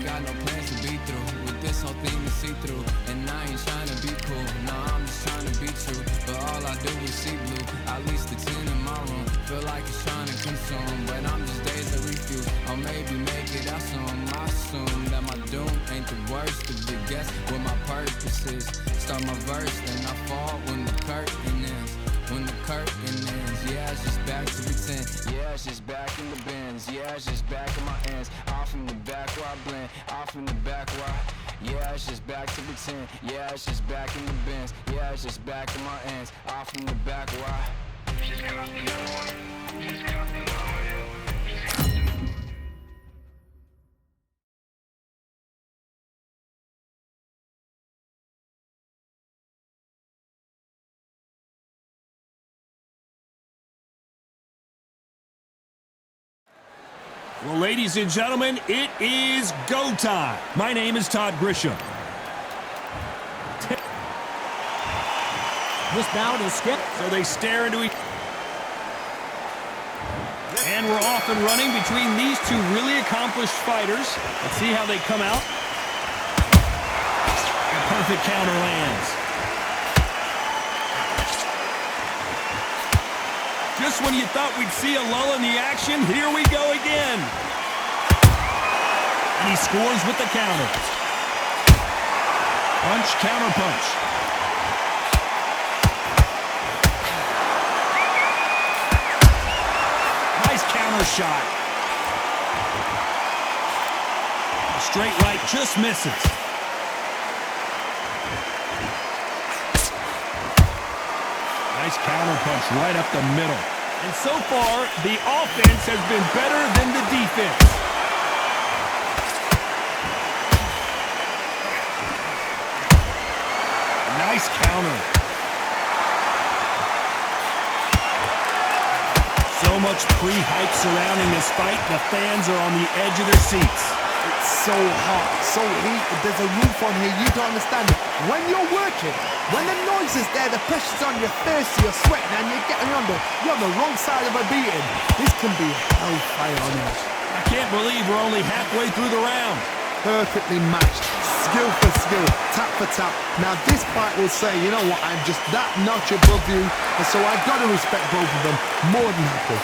got no plans to be through with this whole thing to see through. And I ain't trying to be cool, no, I'm just trying to be true. But all I do is see blue, at least the 10 in my room. Feel like it's trying to consume, but I'm just days to refuse. Or maybe make it out soon. I assume that my doom ain't the worst of the guess what my purpose is. Start my verse, then I fall when the curtain ends. When the curtain ends, yeah, it's just back to pretend. Yeah, it's just back in the bins. Yeah, it's just back in my ends. Off in the back where I blend. Off in the back where I... Yeah, it's just back to pretend. Yeah, it's just back in the bins. Yeah, it's just back in my ends. Off in the back where I... She's got the other one. She's got the other one. Well, ladies and gentlemen, it is go time. My name is Todd Grisham. This bout is skipped. So they stare into each... And we're off and running between these two really accomplished fighters. Let's see how they come out. A perfect counter lands. Just when you thought we'd see a lull in the action, here we go again. And he scores with the counter. Punch, counter punch. Nice counter shot. A straight right just misses. Nice counter punch right up the middle. And so far, the offense has been better than the defense. Nice counter. So much pre-hype surrounding this fight, the fans are on the edge of their seats. It's so hot, so heated, there's a roof on here, you don't understand it. When you're working, when the noise is there, the pressure's on, you're thirsty, you're sweating, and you're on the wrong side of a beating. This can be hellfire on us. I can't believe we're only halfway through the round. Perfectly matched, skill for skill, tap for tap. Now this fight will say, you know what, I'm just that notch above you, and so I've got to respect both of them more than happy.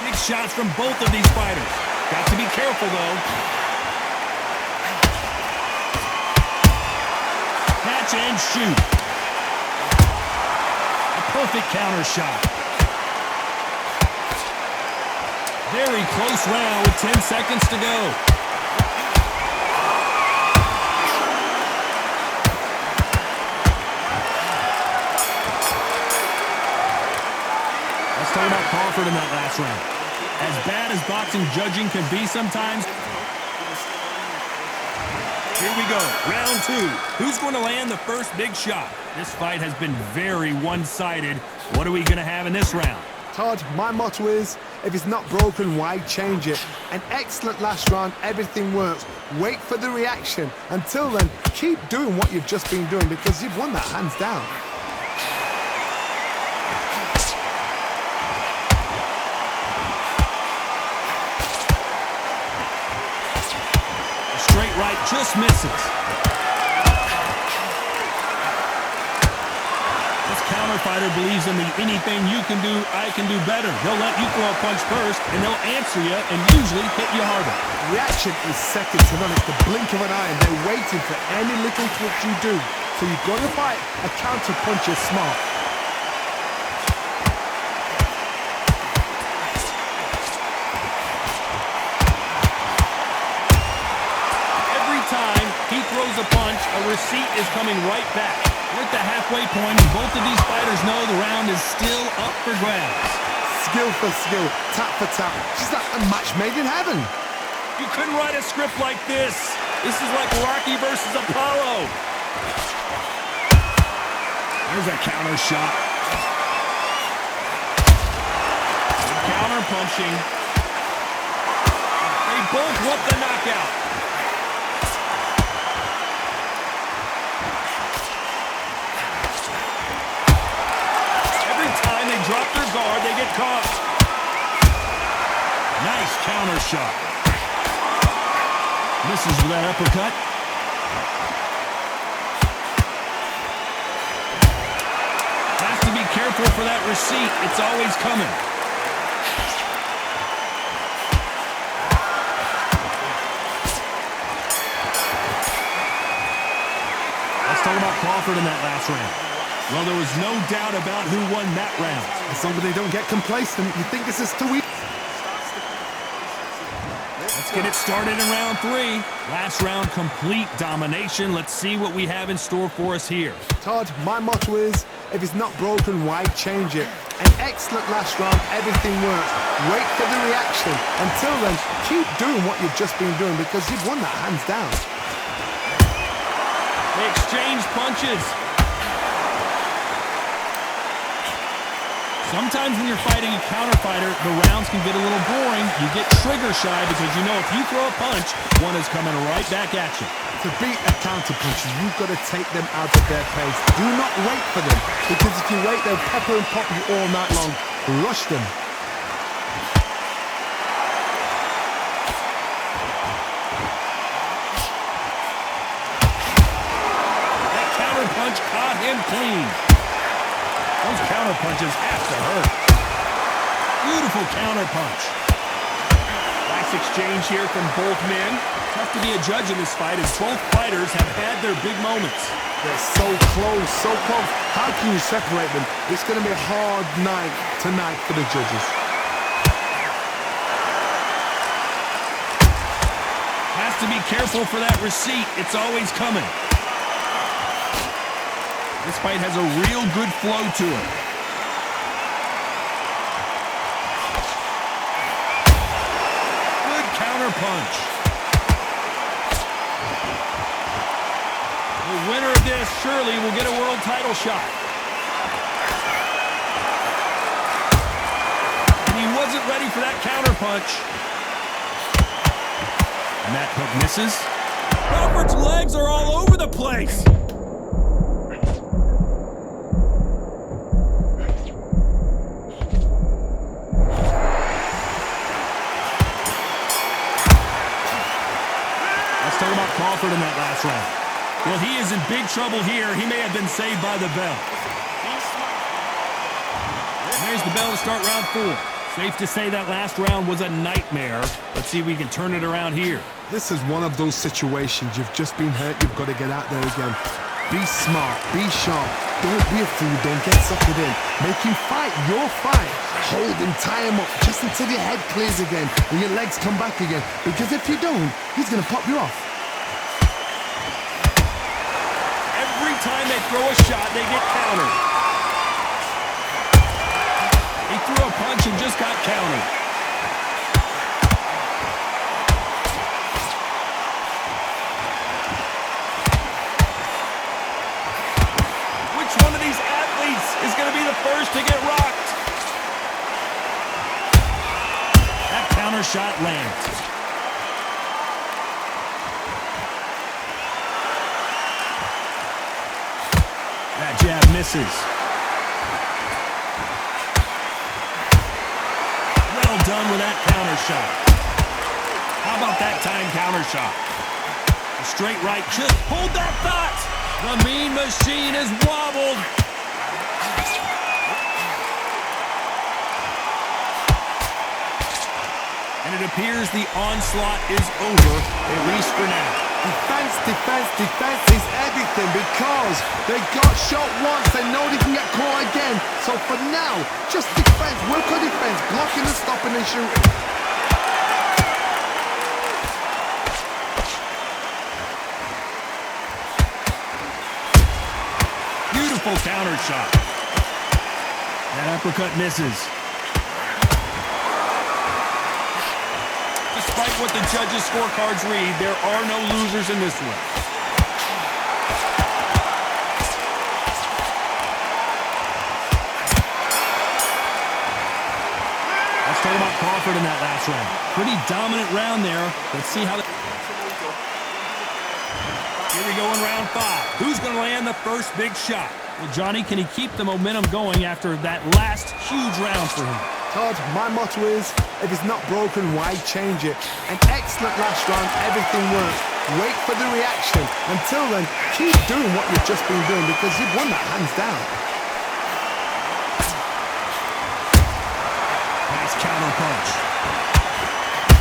Big shots from both of these fighters. Got to be careful, though. Catch and shoot. A perfect counter shot. Very close round with 10 seconds to go. Let's talk about Crawford in that last round. As bad as boxing judging can be sometimes. Here we go, round two. Who's going to land the first big shot? This fight has been very one-sided. What are we going to have in this round? Todd, my motto is, if it's not broken, why change it? An excellent last round, everything works. Wait for the reaction. Until then, keep doing what you've just been doing because you've won that hands down. A straight right just misses. Counter fighter believes in the anything you can do, I can do better. They'll let you throw a punch first, and they'll answer you and usually hit you harder. Reaction is second to none. It's the blink of an eye, and they're waiting for any little twitch you do. So you've got to fight a counter punch is smart. Every time he throws a punch, a receipt is coming right back. We're at the halfway point, and both of these fighters know the round is still up for grabs. Skill for skill, tap for tap. Just like a match made in heaven. You couldn't write a script like this. This is like Rocky versus Apollo. There's a counter shot. Counter punching. They both want the knockout. Drop their guard, they get caught. counter shot. Misses with that uppercut. Has to be careful for that receipt. It's always coming. Let's talk about Crawford in that last round. Well, there was no doubt about who won that round. As long as they don't get complacent, you think this is too easy. Let's get it started in round 3. Last round, complete domination. Let's see what we have in store for us here. Todd, my motto is, if it's not broken, why change it? An excellent last round, everything worked. Wait for the reaction. Until then, keep doing what you've just been doing because you've won that hands down. They exchange punches. Sometimes when you're fighting a counter fighter, the rounds can get a little boring. You get trigger shy because you know if you throw a punch, one is coming right back at you. To beat a counter puncher, you've got to take them out of their pace. Do not wait for them, because if you wait, they'll pepper and pop you all night long. Rush them. That counter punch caught him clean. Those counter punches have to hurt. Beautiful counter punch. Nice exchange here from both men. Tough to be a judge in this fight as both fighters have had their big moments. They're so close, so close. How can you separate them? It's going to be a hard night tonight for the judges. Has to be careful for that receipt. It's always coming. This fight has a real good flow to it. Good counter punch. The winner of this surely will get a world title shot. And he wasn't ready for that counter punch. And that hook misses. Crawford's legs are all over the place. Talk about Crawford in that last round. Well, he is in big trouble here. He may have been saved by the bell. There's the bell to start round 4. Safe to say that last round was a nightmare. Let's see if we can turn it around here. This is one of those situations. You've just been hurt. You've got to get out there again. Be smart. Be sharp. Don't be a fool. Don't get suckered in. Make him fight your fight. Hold him, tie him up, just until your head clears again and your legs come back again. Because if you don't, he's going to pop you off. Every time they throw a shot, they get countered. He threw a punch and just got countered. Which one of these athletes is going to be the first to get rocked? That counter shot lands. That jab misses. Well done with that counter shot. How about that time counter shot? A straight right. Just hold that thought. The mean machine is wobbled. And it appears the onslaught is over, at least for now. Defense, defense, defense is everything because they got shot once. They know they can get caught again. So for now, just defense, work on defense, blocking and stopping and shooting. Beautiful counter shot. That uppercut misses. Despite what the judges' scorecards read, there are no losers in this one. Let's talk about Crawford in that last round. Pretty dominant round there. Let's see how... Here we go in round 5. Who's going to land the first big shot? Well, Johnny, can he keep the momentum going after that last huge round for him? Todd, my motto is, if it's not broken, why change it? An excellent last round, everything works. Wait for the reaction. Until then, keep doing what you've just been doing because you've won that hands down. Nice counter punch.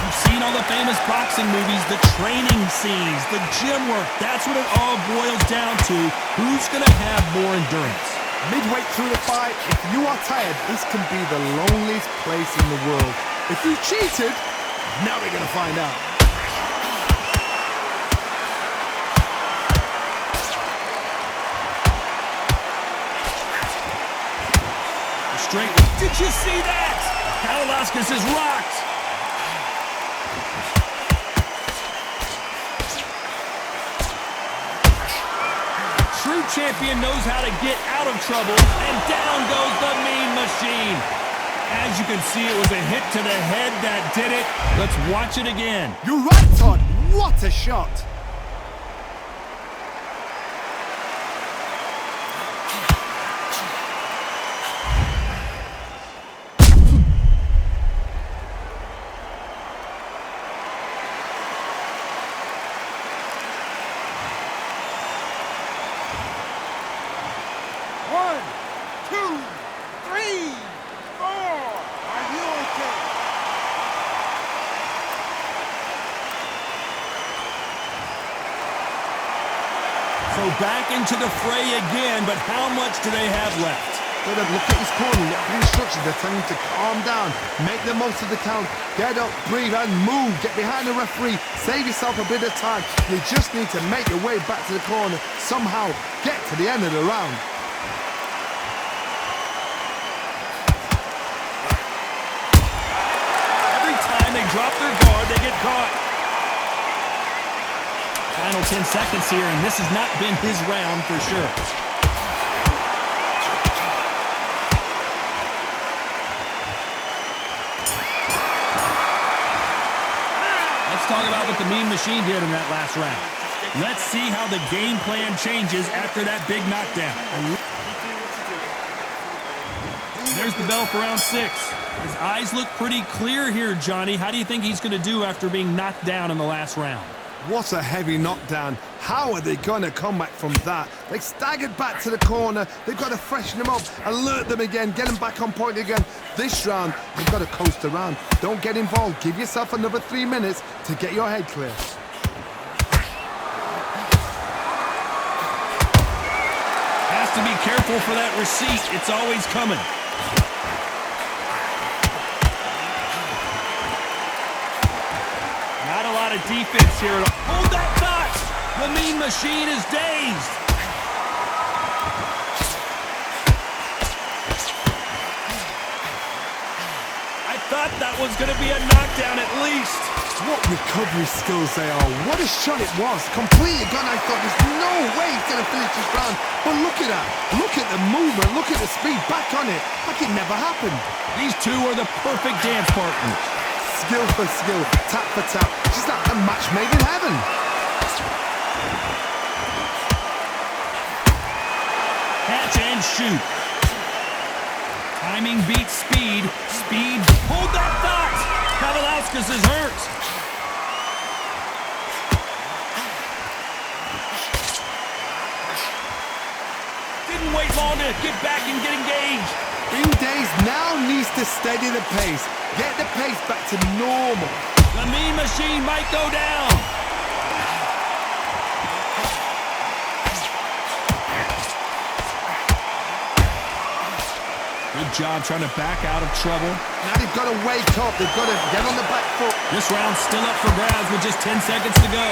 You've seen all the famous boxing movies, the training scenes, the gym work. That's what it all boils down to. Who's going to have more endurance? Midway through the fight, if you are tired, this can be the loneliest place in the world. If you cheated, now we're going to find out. Straight. Did you see that? Kavaliauskas is rocked. True champion knows how to get out of trouble, and down goes the Mean Machine. As you can see, it was a hit to the head that did it. Let's watch it again. You're right, Todd. What a shot. So back into the fray again, but how much do they have left? Look at his corner, look at the instructions. They're telling him to calm down, make the most of the count, get up, breathe, and move. Get behind the referee, save yourself a bit of time. You just need to make your way back to the corner, somehow get to the end of the round. Every time they drop their guard, they get caught. Final 10 seconds here, and this has not been his round for sure. Let's talk about what the Mean Machine did in that last round. Let's see how the game plan changes after that big knockdown. There's the bell for round 6. His eyes look pretty clear here, Johnny. How do you think he's going to do after being knocked down in the last round? What a heavy knockdown. How are they going to come back from that? They staggered back to the corner. They've got to freshen them up, alert them again, get them back on point again. This round, they've got to coast around. Don't get involved. Give yourself another 3 minutes to get your head clear. Has to be careful for that receipt. It's always coming. Not a lot of defense here. Hold that thought! The Mean Machine is dazed. I thought that was going to be a knockdown at least. What recovery skills they are. What a shot it was. Completely gone. I thought there's no way he's going to finish this round. But look at that. Look at the movement. Look at the speed. Back on it. Like it never happened. These two are the perfect dance partners. Skill for skill, tap for tap, just like a match made in heaven. Catch and shoot. Timing beats speed. Speed. Hold that thought! Kavaliauskas is hurt. Didn't wait long to get back and get engaged. Egidijus now needs to steady the pace. Get the pace back to normal. The Mean Machine might go down. Good job trying to back out of trouble. Now they've got to wake up. They've got to get on the back foot. This round's still up for grabs with just 10 seconds to go.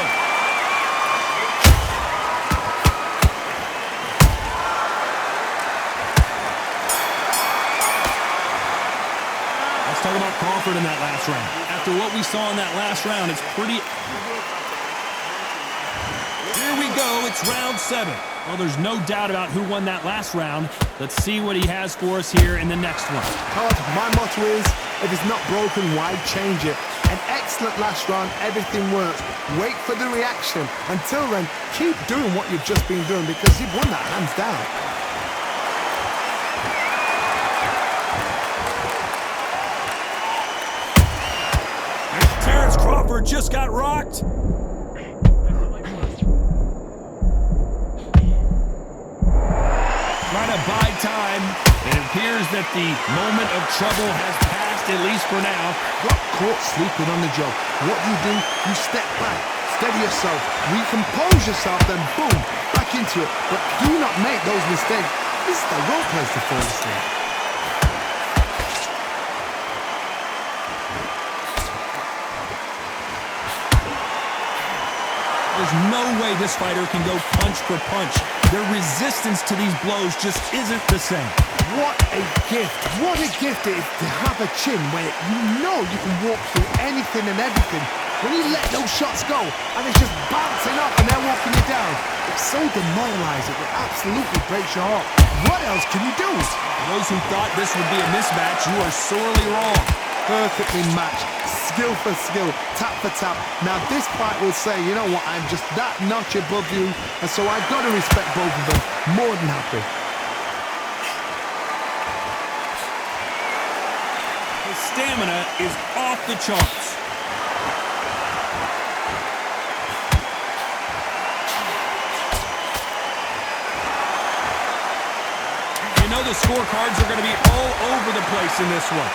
Let's talk about Crawford in that last round. After what we saw in that last round, it's pretty... Here we go, it's round 7. Well, there's no doubt about who won that last round. Let's see what he has for us here in the next one. Todd, my motto is, if it's not broken, why change it? An excellent last round. Everything works. Wait for the reaction. Until then, keep doing what you've just been doing because you've won that hands down. Terence Crawford just got rocked. Trying to buy time. It appears that the moment of trouble has passed, at least for now. Got caught sleeping on the job. What do? You step back, steady yourself, recompose yourself, then boom, back into it. But do not make those mistakes. This is the wrong place to fall asleep. There's no way this fighter can go punch for punch. Their resistance to these blows just isn't the same. What a gift. What a gift it is to have a chin where you know you can walk through anything and everything. When you let those shots go and it's just bouncing up and they're walking you down, it's so demoralizing. It absolutely breaks your heart. What else can you do? Those who thought this would be a mismatch, you are sorely wrong. Perfectly matched, skill for skill, tap for tap. Now this fight will say, you know what, I'm just that notch above you, and so I've got to respect both of them. More than happy. His stamina is off the charts. You know the scorecards are going to be all over the place in this one.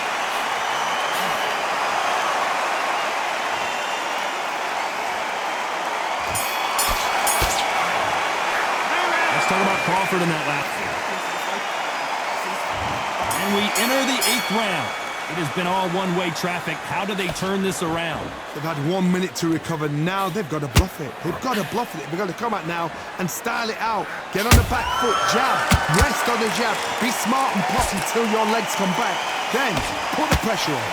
Talk about Crawford in that lap. And we enter the 8th round. It has been all one-way traffic. How do they turn this around? They've had 1 minute to recover. Now they've got to bluff it. They've got to bluff it. They've got to come out now and style it out. Get on the back foot, jab, rest on the jab. Be smart and pop until your legs come back. Then put the pressure on.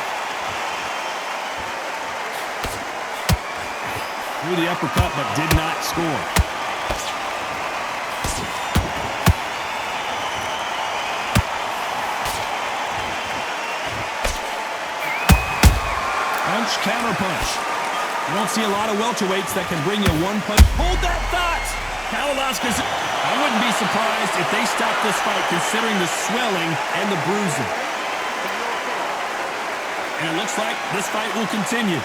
Threw the uppercut but did not score. Counter punch. You don't see a lot of welterweights that can bring you one punch. Hold that thought! Kavaliauskas, I wouldn't be surprised if they stop this fight considering the swelling and the bruising. And it looks like this fight will continue.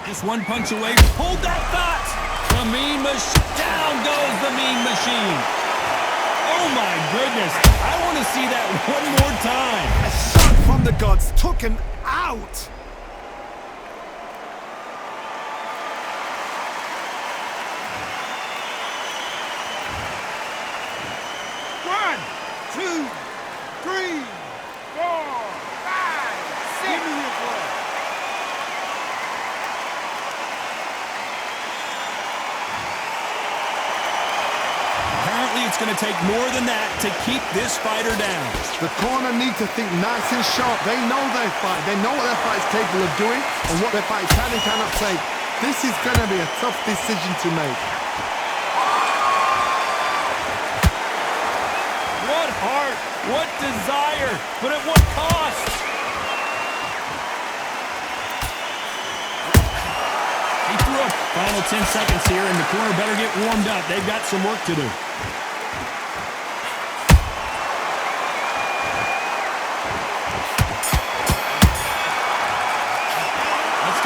Just one punch away. Hold that thought! The mean machine. Down goes the mean machine. Oh my goodness. I want to see that one more time. A shot from the gods took him out. One, two, three, 4, 5, 6. It's going to take more than that to keep this fighter down. The corner need to think nice and sharp. They know their fight. They know what their fight is capable of doing and what their fight can and cannot take. This is going to be a tough decision to make. What heart, what desire, but at what cost? He threw up. Final 10 seconds here, and the corner better get warmed up. They've got some work to do.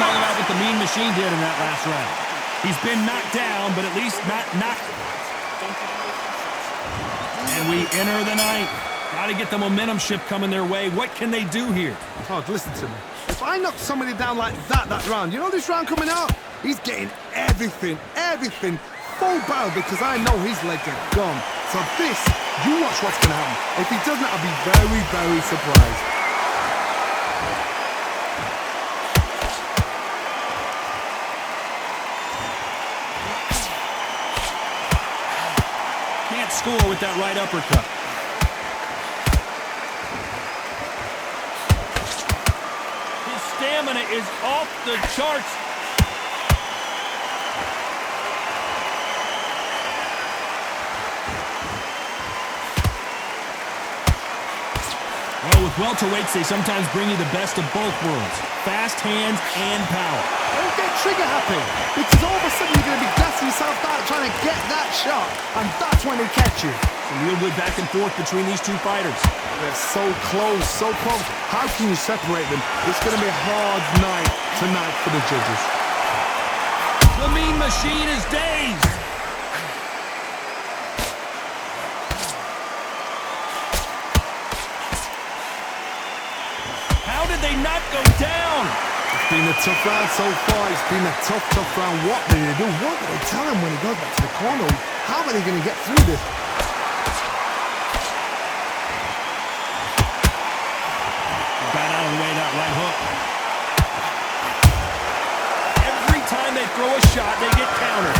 Talk about what the mean machine did in that last round. He's been knocked down, but at least not knocked. And we enter the 9th. Got to get the momentum shift coming their way. What can they do here? Todd, listen to me. If I knock somebody down like that round, you know this round coming out? He's getting everything, full barrel because I know his legs are gone. So this, you watch what's going to happen. If he doesn't, I'll be very, very surprised. Score with that right uppercut. His stamina is off the charts. With welterweights, they sometimes bring you the best of both worlds. Fast hands and power. Don't get trigger happy, because all of a sudden you're going to be gassing yourself out trying to get that shot, and that's when they catch you. Some real good back and forth between these two fighters. They're so close, so close. How can you separate them? It's going to be a hard night tonight for the judges. The Mean Machine is dazed. How did they not go down? It's been a tough round so far. It's been a tough round. What do they do? What do they tell him when he goes back to the corner? How are they going to get through this? Got out of the way that right hook. Every time they throw a shot, they get countered.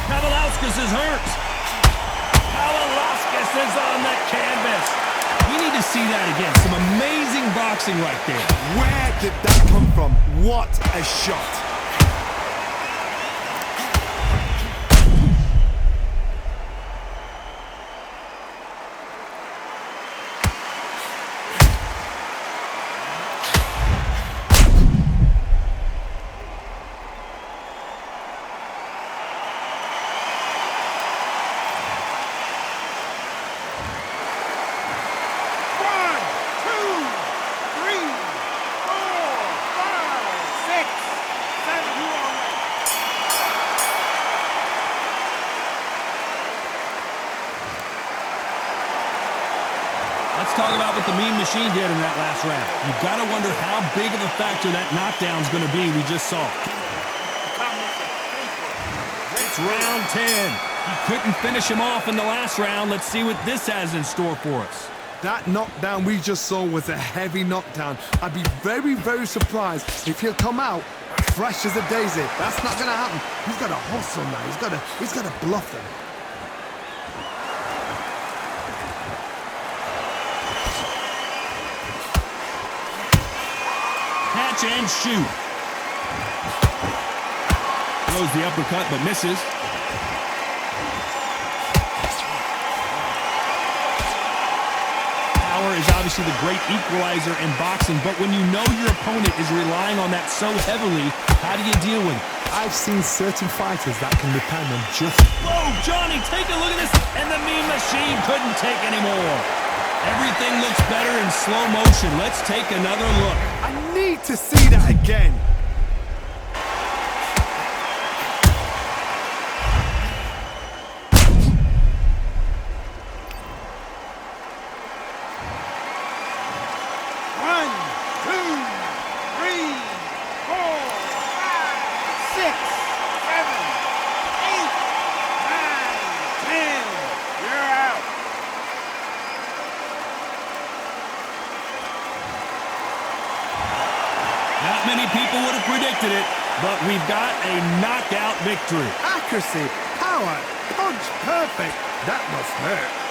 Kavaliauskas is hurt. Kavaliauskas is on the canvas. We need to see that again. Some amazing boxing right there. Where did that come from? What a shot. Let's talk about what the Mean Machine did in that last round. You've got to wonder how big of a factor that knockdown is going to be we just saw. It's round 10. You couldn't finish him off in the last round. Let's see what this has in store for us. That knockdown we just saw was a heavy knockdown. I'd be very, very surprised if he'll come out fresh as a daisy. That's not going to happen. He's got to hustle now. He's got to bluff them. Catch and shoot. Throws the uppercut but misses. Power is obviously the great equalizer in boxing, but when you know your opponent is relying on that so heavily, how do you deal with it? I've seen certain fighters that can depend on just... Whoa, Johnny, take a look at this. And the Mean Machine couldn't take anymore. Everything looks better in slow motion. Let's take another look. I need to see that again. Not many people would have predicted it, but we've got a knockout victory. Accuracy, power, punch perfect. That must hurt.